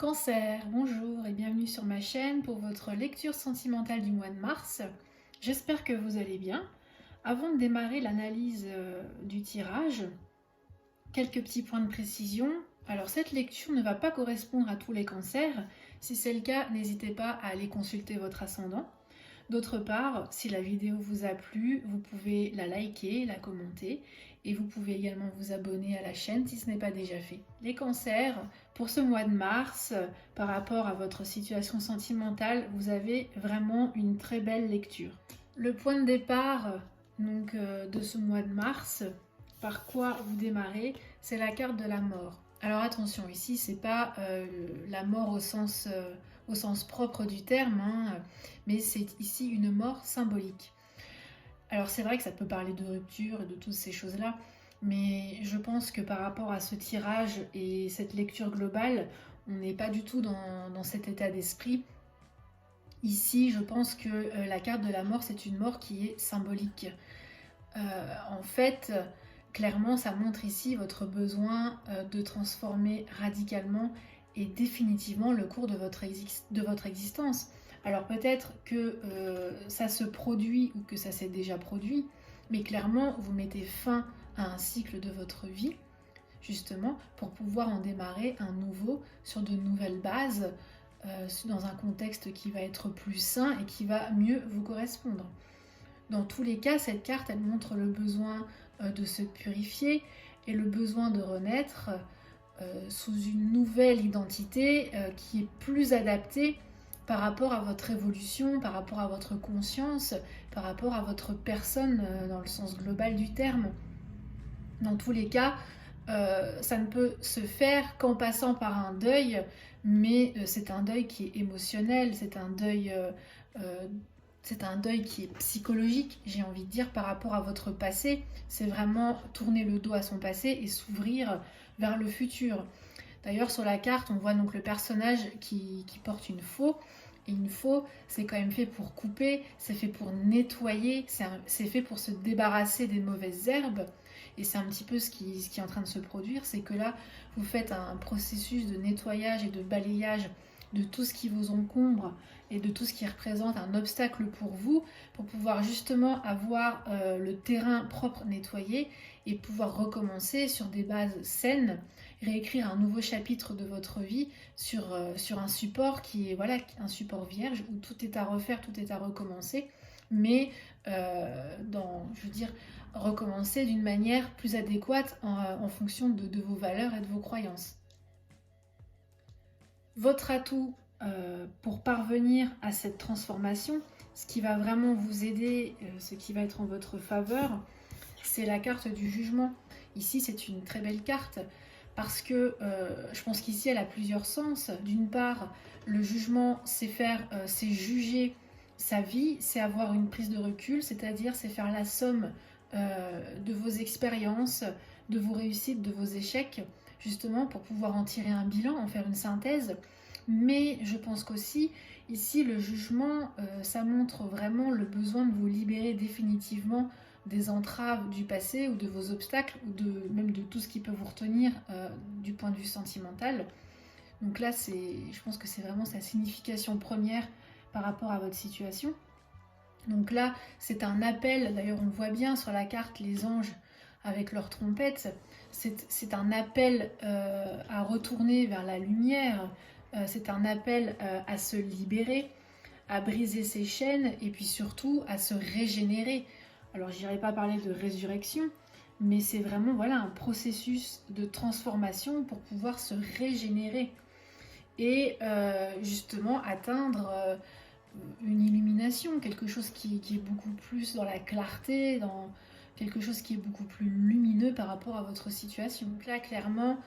Cancer, bonjour et bienvenue sur ma chaîne pour votre lecture sentimentale du mois de mars. J'espère que vous allez bien. Avant de démarrer l'analyse du tirage, quelques petits points de précision. Alors cette lecture ne va pas correspondre à tous les cancers. Si c'est le cas, n'hésitez pas à aller consulter votre ascendant. D'autre part, si la vidéo vous a plu, vous pouvez la liker, la commenter et vous pouvez également vous abonner à la chaîne si ce n'est pas déjà fait. Les cancers, pour ce mois de mars, par rapport à votre situation sentimentale, vous avez vraiment une très belle lecture. Le point de départ de ce mois de mars, par quoi vous démarrez, c'est la carte de la mort. Alors attention, ici c'est pas la mort au sens propre du terme, mais c'est ici une mort symbolique. Alors c'est vrai que ça peut parler de rupture et de toutes ces choses-là, mais je pense que par rapport à ce tirage et cette lecture globale, on n'est pas du tout dans cet état d'esprit. Ici, je pense que la carte de la mort, c'est une mort qui est symbolique. En fait, clairement, ça montre ici votre besoin de transformer radicalement et définitivement le cours de votre existence. Alors peut-être que ça se produit ou que ça s'est déjà produit, mais clairement, vous mettez fin à un cycle de votre vie, justement, pour pouvoir en démarrer un nouveau sur de nouvelles bases, dans un contexte qui va être plus sain et qui va mieux vous correspondre. Dans tous les cas, cette carte, elle montre le besoin de se purifier et le besoin de renaître sous une nouvelle identité qui est plus adaptée par rapport à votre évolution, par rapport à votre conscience, par rapport à votre personne dans le sens global du terme. Dans tous les cas, ça ne peut se faire qu'en passant par un deuil, mais c'est un deuil qui est émotionnel, c'est un deuil qui est psychologique, j'ai envie de dire, par rapport à votre passé. C'est vraiment tourner le dos à son passé et s'ouvrir vers le futur. D'ailleurs, sur la carte, on voit donc le personnage qui porte une faux. Et une faux, c'est quand même fait pour couper, c'est fait pour nettoyer, c'est fait pour se débarrasser des mauvaises herbes. Et c'est un petit peu ce qui est en train de se produire, c'est que là, vous faites un processus de nettoyage et de balayage de tout ce qui vous encombre et de tout ce qui représente un obstacle pour vous, pour pouvoir justement avoir le terrain propre nettoyé et pouvoir recommencer sur des bases saines, réécrire un nouveau chapitre de votre vie sur un support qui est un support vierge où tout est à refaire, tout est à recommencer, mais recommencer d'une manière plus adéquate en fonction de vos valeurs et de vos croyances. Votre atout pour parvenir à cette transformation, ce qui va vraiment vous aider, ce qui va être en votre faveur, c'est la carte du jugement. Ici, c'est une très belle carte parce que je pense qu'ici, elle a plusieurs sens. D'une part, le jugement, c'est juger sa vie, c'est avoir une prise de recul, c'est-à-dire c'est faire la somme de vos expériences, de vos réussites, de vos échecs, justement pour pouvoir en tirer un bilan, en faire une synthèse. Mais je pense qu'aussi, ici, le jugement, ça montre vraiment le besoin de vous libérer définitivement des entraves du passé ou de vos obstacles ou même de tout ce qui peut vous retenir du point de vue sentimental. Donc là, je pense que c'est vraiment sa signification première par rapport à votre situation. Donc là, c'est un appel, d'ailleurs on le voit bien sur la carte, les anges avec leurs trompettes, c'est un appel à retourner vers la lumière, c'est un appel à se libérer, à briser ses chaînes et puis surtout à se régénérer. Alors j'irai pas parler de résurrection, mais c'est vraiment un processus de transformation pour pouvoir se régénérer et justement atteindre une illumination, quelque chose qui est beaucoup plus dans la clarté, dans quelque chose qui est beaucoup plus lumineux par rapport à votre situation. Donc là, clairement,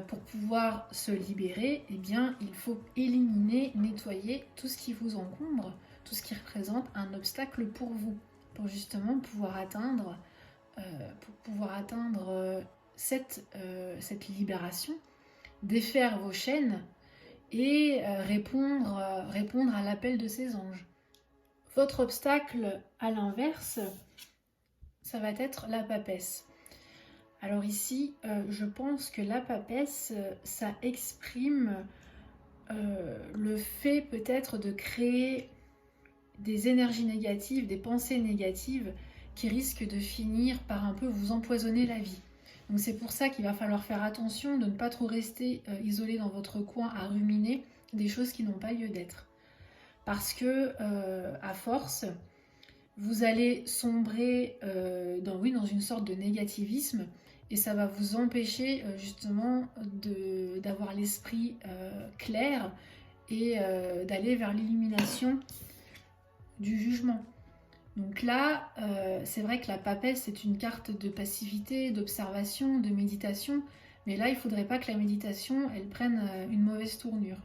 pour pouvoir se libérer, eh bien, il faut éliminer, nettoyer tout ce qui vous encombre, tout ce qui représente un obstacle pour vous, pour justement pouvoir atteindre cette libération, défaire vos chaînes et répondre à l'appel de ces anges. Votre obstacle, à l'inverse, ça va être la papesse. Alors ici, je pense que la papesse, ça exprime le fait peut-être de créer des énergies négatives, des pensées négatives qui risquent de finir par un peu vous empoisonner la vie. Donc c'est pour ça qu'il va falloir faire attention de ne pas trop rester isolé dans votre coin à ruminer des choses qui n'ont pas lieu d'être. Parce que à force, vous allez sombrer dans une sorte de négativisme et ça va vous empêcher justement d'avoir l'esprit clair et d'aller vers l'illumination du jugement. Donc là, c'est vrai que la papesse, c'est une carte de passivité, d'observation, de méditation, mais là, il ne faudrait pas que la méditation, elle prenne une mauvaise tournure.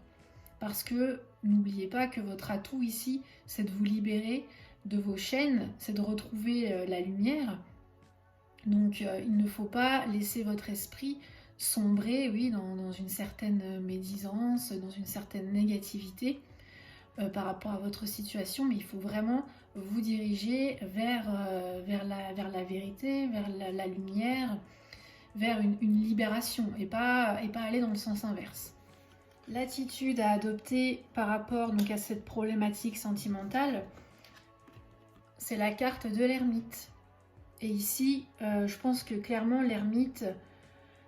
Parce que n'oubliez pas que votre atout ici, c'est de vous libérer de vos chaînes, c'est de retrouver la lumière. Donc il ne faut pas laisser votre esprit sombrer, oui, dans une certaine médisance, dans une certaine négativité par rapport à votre situation, mais il faut vraiment vous diriger vers la vérité, vers la lumière, vers une libération et pas aller dans le sens inverse. L'attitude à adopter par rapport donc, à cette problématique sentimentale, c'est la carte de l'ermite. Et ici, je pense que clairement l'ermite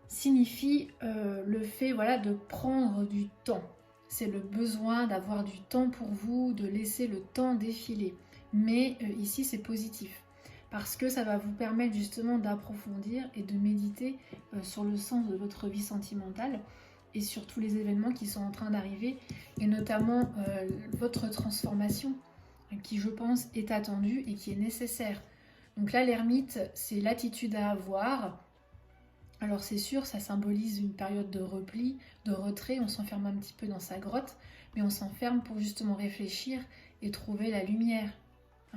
signifie le fait de prendre du temps. C'est le besoin d'avoir du temps pour vous, de laisser le temps défiler. Mais ici, c'est positif. Parce que ça va vous permettre justement d'approfondir et de méditer sur le sens de votre vie sentimentale et sur tous les événements qui sont en train d'arriver, et notamment votre transformation, qui je pense est attendue et qui est nécessaire. Donc là, l'ermite, c'est l'attitude à avoir. Alors c'est sûr, ça symbolise une période de repli, de retrait, on s'enferme un petit peu dans sa grotte, mais on s'enferme pour justement réfléchir et trouver la lumière,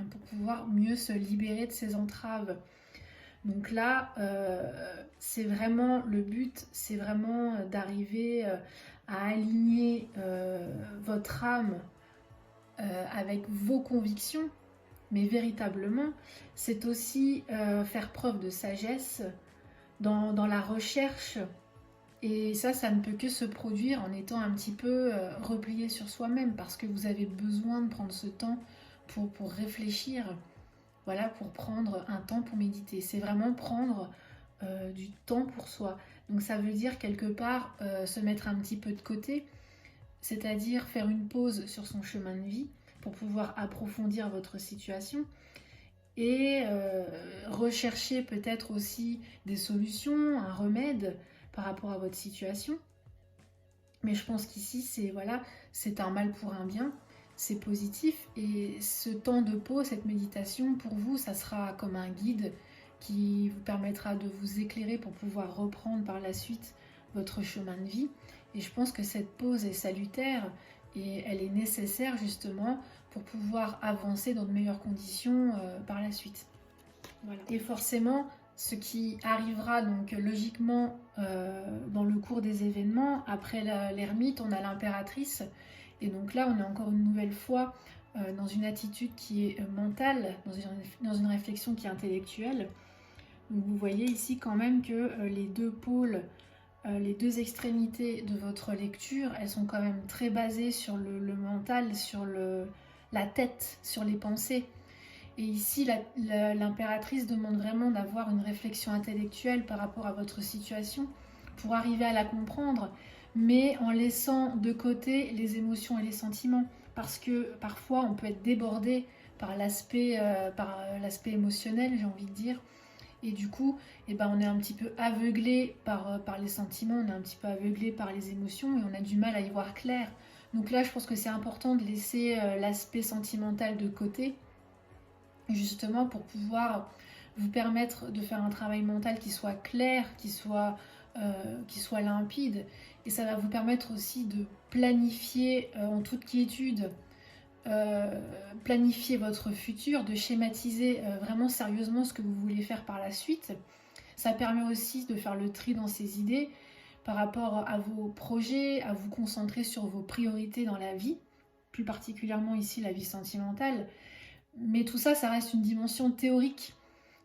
pour pouvoir mieux se libérer de ses entraves. Donc là, c'est vraiment le but, c'est vraiment d'arriver à aligner votre âme avec vos convictions, mais véritablement, c'est aussi faire preuve de sagesse dans la recherche. Et ça ne peut que se produire en étant un petit peu replié sur soi-même, parce que vous avez besoin de prendre ce temps pour réfléchir. Voilà, pour prendre un temps pour méditer. C'est vraiment prendre du temps pour soi. Donc ça veut dire quelque part se mettre un petit peu de côté, c'est-à-dire faire une pause sur son chemin de vie pour pouvoir approfondir votre situation et rechercher peut-être aussi des solutions, un remède par rapport à votre situation. Mais je pense qu'ici, c'est un mal pour un bien. C'est positif, et ce temps de pause, cette méditation, pour vous, ça sera comme un guide qui vous permettra de vous éclairer pour pouvoir reprendre par la suite votre chemin de vie. Et je pense que cette pause est salutaire et elle est nécessaire justement pour pouvoir avancer dans de meilleures conditions par la suite. Voilà. Et forcément, ce qui arrivera donc logiquement dans le cours des événements, après l'ermite, on a l'impératrice. Et donc là, on est encore une nouvelle fois dans une attitude qui est mentale, dans une réflexion qui est intellectuelle. Donc vous voyez ici quand même que les deux pôles, les deux extrémités de votre lecture, elles sont quand même très basées sur le mental, sur la tête, sur les pensées. Et ici, l'impératrice demande vraiment d'avoir une réflexion intellectuelle par rapport à votre situation pour arriver à la comprendre, mais en laissant de côté les émotions et les sentiments, parce que parfois on peut être débordé par l'aspect émotionnel, j'ai envie de dire, et du coup on est un petit peu aveuglé par les sentiments, on est un petit peu aveuglé par les émotions et on a du mal à y voir clair. Donc là, je pense que c'est important de laisser l'aspect sentimental de côté, justement pour pouvoir vous permettre de faire un travail mental qui soit clair, qui soit limpide, et ça va vous permettre aussi de planifier en toute quiétude, planifier votre futur, de schématiser vraiment sérieusement ce que vous voulez faire par la suite. Ça permet aussi de faire le tri dans ses idées par rapport à vos projets, à vous concentrer sur vos priorités dans la vie, plus particulièrement ici la vie sentimentale. Mais tout ça, ça reste une dimension théorique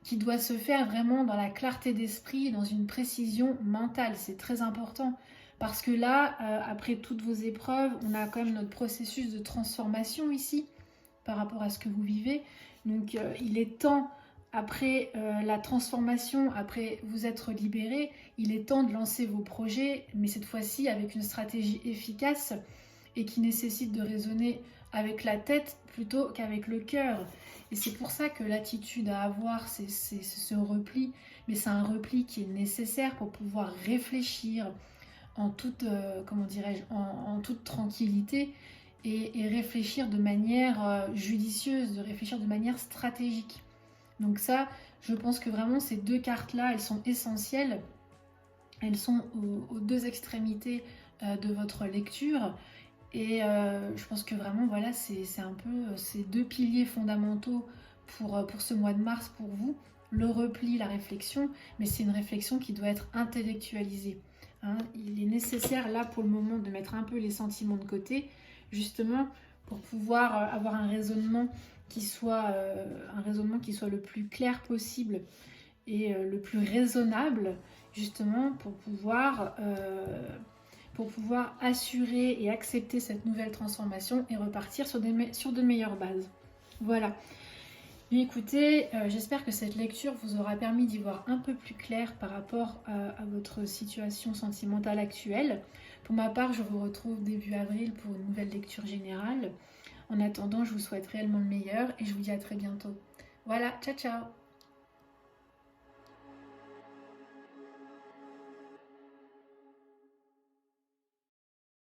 qui doit se faire vraiment dans la clarté d'esprit, dans une précision mentale. C'est très important Parce que là, après toutes vos épreuves, on a quand même notre processus de transformation ici, par rapport à ce que vous vivez. Donc il est temps, après la transformation, après vous être libéré, il est temps de lancer vos projets, mais cette fois-ci avec une stratégie efficace et qui nécessite de raisonner avec la tête plutôt qu'avec le cœur. Et c'est pour ça que l'attitude à avoir, c'est ce repli, mais c'est un repli qui est nécessaire pour pouvoir réfléchir en toute, comment dirais-je, en toute tranquillité et réfléchir de manière judicieuse, de réfléchir de manière stratégique. Donc ça, je pense que vraiment ces deux cartes-là, elles sont essentielles. Elles sont aux deux extrémités de votre lecture. Et je pense que vraiment, voilà, c'est un peu ces deux piliers fondamentaux pour ce mois de mars pour vous. Le repli, la réflexion, mais c'est une réflexion qui doit être intellectualisée. Hein. Il est nécessaire là pour le moment de mettre un peu les sentiments de côté, justement pour pouvoir avoir un raisonnement qui soit le plus clair possible et le plus raisonnable, justement pour pouvoir assurer et accepter cette nouvelle transformation et repartir sur de meilleures bases. Voilà. Bien écoutez, j'espère que cette lecture vous aura permis d'y voir un peu plus clair par rapport à votre situation sentimentale actuelle. Pour ma part, je vous retrouve début avril pour une nouvelle lecture générale. En attendant, je vous souhaite réellement le meilleur et je vous dis à très bientôt. Voilà, ciao ciao!